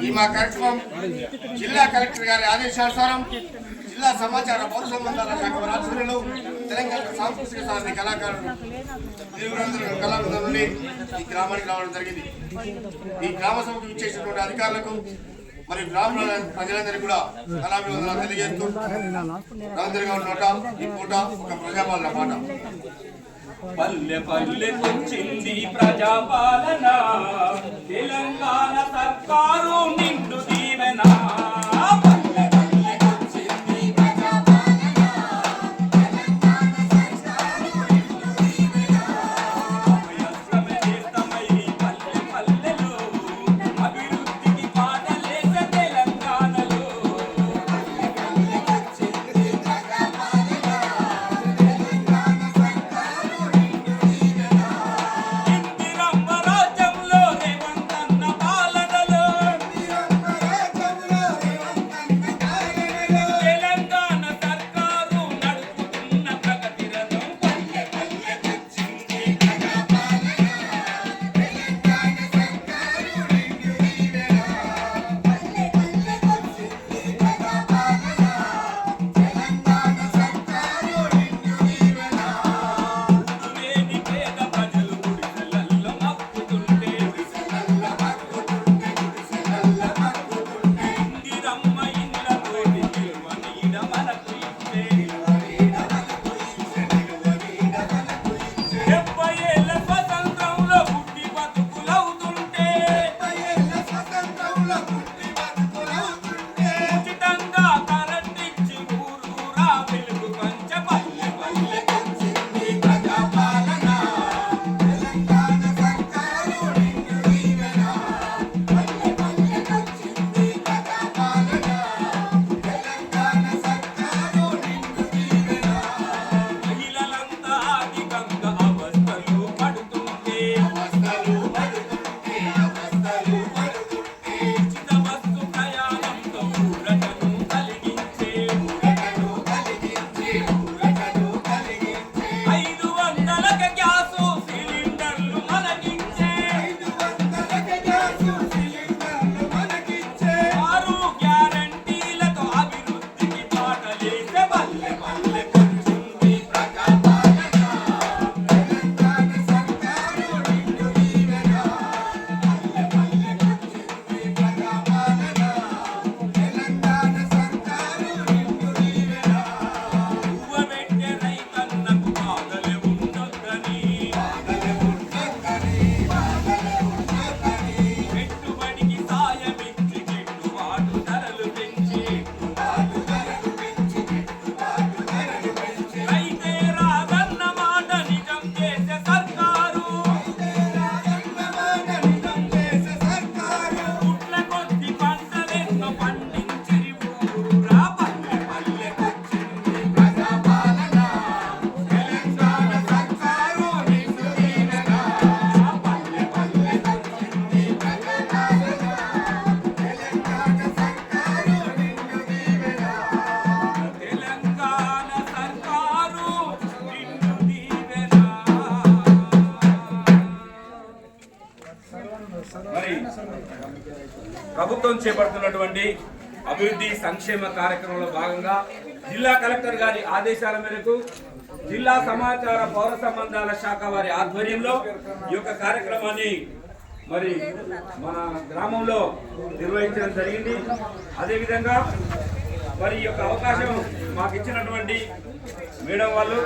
ఈ మా కార్యక్రమం జిల్లా కలెక్టర్ గారి ఆదేశానుసారం జిల్లా సమాచార పౌర సంబంధాల శాఖ ఆధ్వర్యంలో తెలంగాణ సాంస్కృతిక సాధన కళాకారులు కళాబృందం నుండి ఈ గ్రామానికి రావడం జరిగింది. ఈ గ్రామ సభకు ఇచ్చేసినటువంటి అధికారులకు మరియు గ్రామ ప్రజలందరికీ కూడా కళాభివందనాలు తెలియజేస్తూ రవీంద్రగా నోట ఈ పూట ఒక ప్రజాపాలన పాట. పల్లె పల్లెకొచ్చింది ప్రజాపాలన, తెలంగాణ సర్కారు నిండు దీవెన. ప్రభుత్వం చేపడుతున్నటువంటి అభివృద్ధి సంక్షేమ కార్యక్రమంలో భాగంగా జిల్లా కలెక్టర్ గారి ఆదేశాల మేరకు జిల్లా సమాచార పౌర సంబంధాల శాఖ వారి ఆధ్వర్యంలో ఈ యొక్క కార్యక్రమాన్ని మరి మన గ్రామంలో నిర్వహించడం జరిగింది. అదేవిధంగా మరి ఈ యొక్క అవకాశం మాకు ఇచ్చినటువంటి మేడం వాళ్ళు